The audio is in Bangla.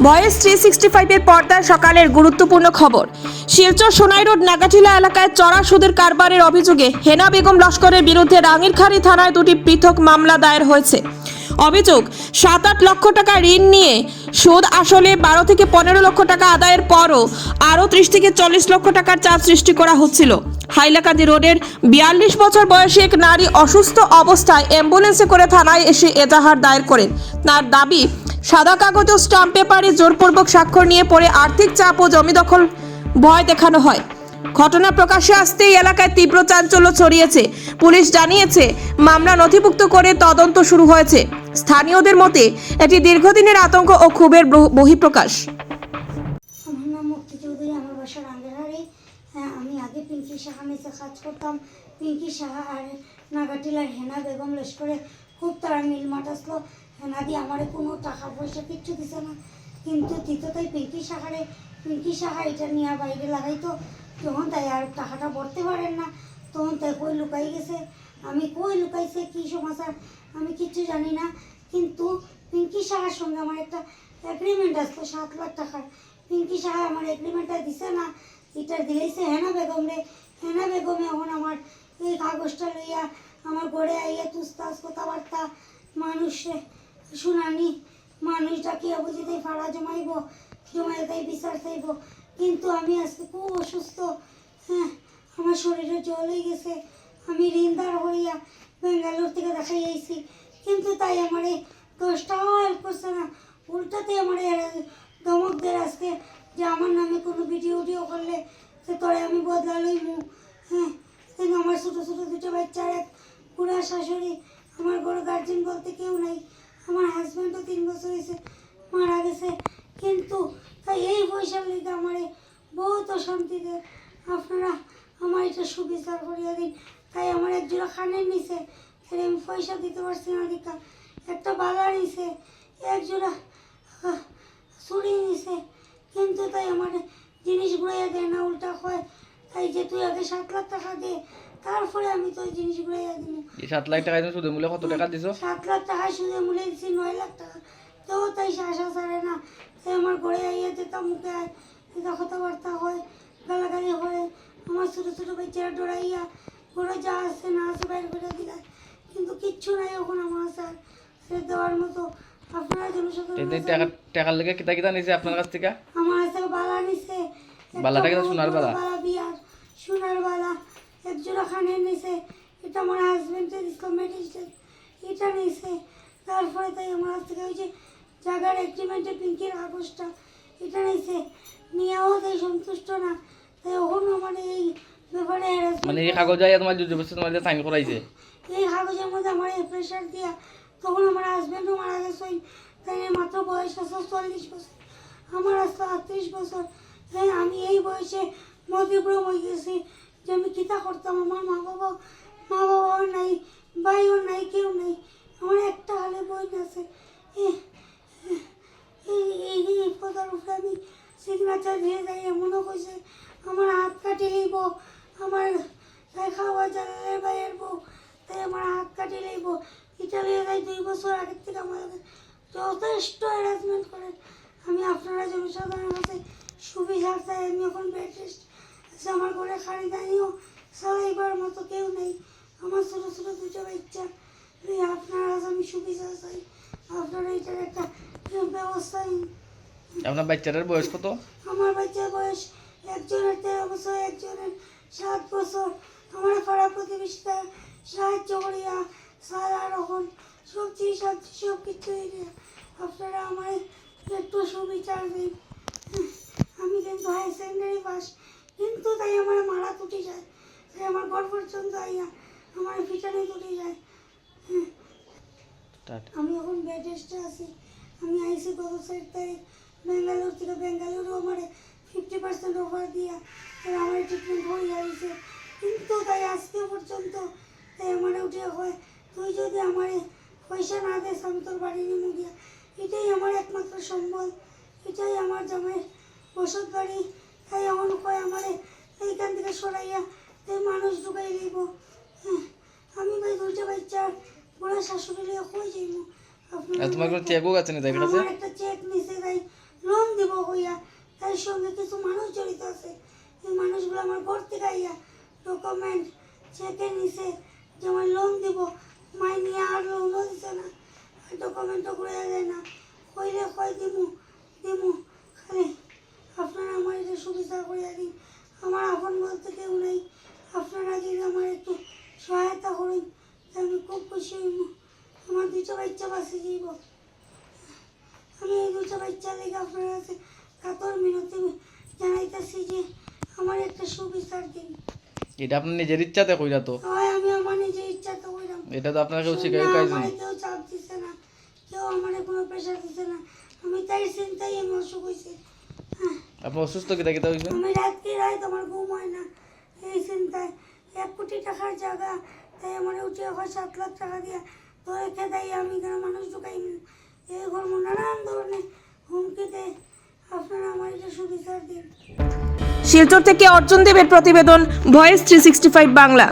ভয়েস 365 এর পর্দায় সকালের গুরুত্বপূর্ণ খবর। শিলচর সোনাই রোড নাগাটিলা এলাকায় চড়া সুদের কারবারের অভিযোগে হেনা বেগম লস্করের বিরুদ্ধে রাঙ্গিরখাড়ি থানায় দুটি পৃথক মামলা দায়ের হয়েছে। অভিযোগ, 7-8 লক্ষ টাকা ঋণ নিয়ে সুদ আসলে 12 থেকে 15 লক্ষ টাকা আদায়ের পরও আরও 30 থেকে 40 লক্ষ টাকার চাপ সৃষ্টি করা হচ্ছিল। হাইলাকান্দি রোডের 42 বছর বয়সী এক নারী অসুস্থ অবস্থায় অ্যাম্বুলেন্সে করে থানায় এসে এজাহার দায়ের করেন। তার দাবি, সাদা কাগজ ও স্টাম্প পেপারে জোরপূর্বক স্বাক্ষর নিয়ে পরে আর্থিক চাপ ও জমি দখল ভয় দেখানো হয়। ঘটনা প্রকাশ্যে আসতেই এলাকায় তীব্র চাঞ্চল্য ছড়িয়েছে। পুলিশ জানিয়েছে, মামলা নথিভুক্ত করে তদন্ত শুরু হয়েছে। স্থানীয়দের মতে এটি দীর্ঘদিনের আতঙ্ক ও ক্ষোভের বহিঃপ্রকাশ। আমার নাম মুক্তি চৌধুরী, আমার বাসা রাঙ্গিরখাড়ি। আমি আগে পিঙ্কি সাহা মেসে কাজ করতাম। পিঙ্কি সাহা আর নাগাটিলার হেনা বেগম লস্করে খুব তারা মিলমাট আসলো। হেনা দিয়ে আমার কোনো টাকা পয়সা কিচ্ছু দিছে না, কিন্তু দিত তাই পিঙ্কি সাহা এটা নিয়ে বাইরে লাগাইতো। যখন তাই আর টাকাটা ভরতে পারেন না, তখন তাই কই লুকাই গেছে। আমি কই লুকাইছে কী সমাচার আমি কিচ্ছু জানি না। কিন্তু পিঙ্কি সাহার সঙ্গে আমার একটা এগ্রিমেন্ট আসতো 7 লাখ টাকার। পিঙ্কি সাহা আমার এগ্রিমেন্টটা দিছে না, এটা দিয়েছে হেনা বেগম রে। হেনা বেগমে এখন আমার এই কাগজটা লইয়া আমার ঘরে আইয়া তুস্তাস কথাবার্তা মানুষে শুনানি, মানুষ ডাকিয়া বুঝি তাই ভাড়া জমাই তাই বিচার চাইব। কিন্তু আমি আজকে খুব অসুস্থ, আমার শরীরে জল হয়ে গেছে। আমি ঋণদার হইয়া বেঙ্গালোর থেকে দেখাই আইছি, কিন্তু তাই আমার 10 টাকাও হেল্প করছে না। উল্টাতে আমার ধমক দেয় আজকে যে আমার নামে কোনো ভিডিও করলে সে তোরে আমি বদলা লইমু। কিন্তু আমার ছোটো ছোটো দুটো বাচ্চার এক বুড়া শাশুড়ি, আমার বড় গার্জেন বলতে কেউ নাই। আমার হাজব্যান্ডও 3 বছর হয়েছে মারা গেছে। কিন্তু তাই এই পয়সার লিগে আমার বহুত অশান্তি দেয়। আপনারা আমার এটা সুবিচার করিয়া দিন। তাই আমার একজোড়া খানের নিচে তাই আমি পয়সা দিতে পারছি না দেখা, একটা বালা নিছে, একজোড়া চুরি নিছে, কিন্তু তাই আমার জিনিসগুলো দেয় না, উল্টা হয়। তাই যে তুই আগে 7 লাখ টাকা দে, তারপরে আমি তো জিনিসগুলো দিব। 7 লাখ টাকা সুদে মূল্যে কত টাকা দিছো? 7 লাখ টাকা সুদে মূল্যে দিচ্ছি 9 লাখ টাকা। তো তাই আশা ছাড়ে না। তাই আমার ঘরে আইয়া যেতাম, মুখে এটা কথাবার্তা হয়, গালাগালি হয়। আমার ছোটো ছোটো বাচ্চারা ডরাইয়া ঘরে যা আছে না আছে বাইরে করে দিলাম, কিন্তু কিচ্ছু নাই এখন আমার স্যার দেওয়ার মতো। আপনারা জনসাধারণ টাকার লেগে কিতা কিতা নিছে আপনার কাছ থেকে? আমার কাছে বালা নিছে, বালাটা কিনা সোনার বালা? বিয়ার সোনার বালা, একজোড়া খানের নিছে। এটা আমার হাজব্যান্ডের দিছিল মেডিসিন, এটা নিছে। তারপরে তাই আমার কাছ থেকে ওই যে জায়গার এগ্রিমেন্টে পিঙ্কির কাগজটা এটা নিছে, নিয়েও তাই সন্তুষ্ট না। তাই এখন আমার এই ব্যাপারে মানে এই কাগজে তোমার জুজুবস্তি তোমার সাইন করাইছে? এই কাগজের মধ্যে আমার প্রেশার দিয়া তখন আমার হাজব্যান্ডও মারা গেছে। তাই মাত্র বয়স আছে 40 বছর, আমার আসতো 38 বছর। তাই আমি এই বয়সে মতিভ্রম হয়ে গেছি যে আমি কিতা করতাম। আমার মা বাবাও নাই, ভাইও নাই, কেউ নাই। আমার একটা হালে বোন আছে। এই পদার উপরে আমি সিগনেচার দিয়ে যাই, এমনও কইছে আমার হাত কাটি লইব, আমার তাই খাওয়া জানালের ভাইয়ের বউ, তাই আমার হাত কাটি লইব। এটা লিয়ে যাই 2 বছর আগের থেকে আমার যথেষ্ট হ্যারাসমেন্ট করেন। আমি আপনারা জনসাধারণের কাছে সুবিচার চাই। আমি এখন বেড রেস্ট আছে, আমার ঘরে খাড়ি দাঁড়িয়েও চালাইবার মতো কেউ নেই। আমার ছোটো ছোটো দুটো বাচ্চা, আপনার কাছে আমি সুবিচার চাই। আপনারা এটার একটা ব্যবস্থা নিন। আপনার বাচ্চাটার বয়স কত? আমার বাচ্চার বয়স একজনের 13 বছর, একজনের 7 বছর। আমার পাড়া প্রতিবেশীরা সাহায্য করিয়া সারা রকম সবজি সব কিছুই দেয়। আপনারা আমার একটু সুবিচার দিন। আমি কিন্তু হাই সেকেন্ডারি পাস, কিন্তু তাই আমার মারা তুটি যায়, তাই আমার ঘর পর্যন্ত আইয়া আমার পিছনে তুটি যায়। আমি এখন বেড রেস্টে আছি। আমি আইসি গত 4 তারিখ বেঙ্গালোর থেকে। বেঙ্গালুরু আমার 50% অফার দিয়া আমার ট্রিটমেন্ট হয়ে যাইছে, কিন্তু তাই আজকে পর্যন্ত তাই আমার উঠে হয় তুই যদি আমার পয়সা না দেস আমি তোর বাড়ি নিয়ে গিয়া। এটাই আমার একমাত্র সম্বল, এটাই আমার জামাইয়ের বসত বাড়ি। তাই এমন কয় আমার এইখান থেকে সরাইয়া তাই মানুষ ঢুকাই দিব। আমি ভাই 2টা বাচ্চার বড় শাশুড়ি লিয়ে কই যাইব। তোমার কোনো চেকও আছে না? আমার একটা চেক নিছে, তাই লোন হইয়া তার সঙ্গে কিছু মানুষ জড়িত আছে। এই মানুষগুলো আমার ঘর থেকে আইয়া ডকুমেন্ট চেকে নিছে, যেমন লোন দিব, মাই নিয়ে আর লোনও দিছে না, আর ডকুমেন্টও করে যায় না, কইলে কয় দিমু দিমু, খালি আপনারা আমার এটা সুবিধা করিয়া দিন। আমার আপন বলতে কেউ নেই, আপনারা যদি আমার একটু সহায়তা করুন আমি খুব খুশি হইব। আমার দুটো বাচ্চা বাঁচে যাইব। আমি এই দুটো বাচ্চা লেগে আপনার কাছে কাতর মিনতি জানাইতেছি যে আমার একটা সুবিচার দিন। এটা আপনার নিজের ইচ্ছাতে কইরা তো, হয় আমি আমার নিজের ইচ্ছাতে কইরাম। এটা তো আপনার কেউ শিখাই কাজ আমার নেই। কেউ চাপ দিছে না, কেউ আমার কোনো প্রেশার দিছে না, আমি তাই চিন্তাই আমি অসুখ হয়েছি। আপনার অসুস্থ কিতা কিতা হয়েছে? আমি রাত আমার ঘুম হয় না এই চিন্তায়। 1 কোটি টাকার জায়গা, তাই আমার উঠে হয় 7 লাখ টাকা দিয়া ধরে খেদাই আমি কেন মানুষ ঢুকাই এই গল্প নানান ধরনের হুমকি দেয়। আপনারা আমার এটা সুবিচার দিন। শিলচর থেকে অর্জুন দেবের প্রতিবেদন, ভয়েস 365 বাংলা।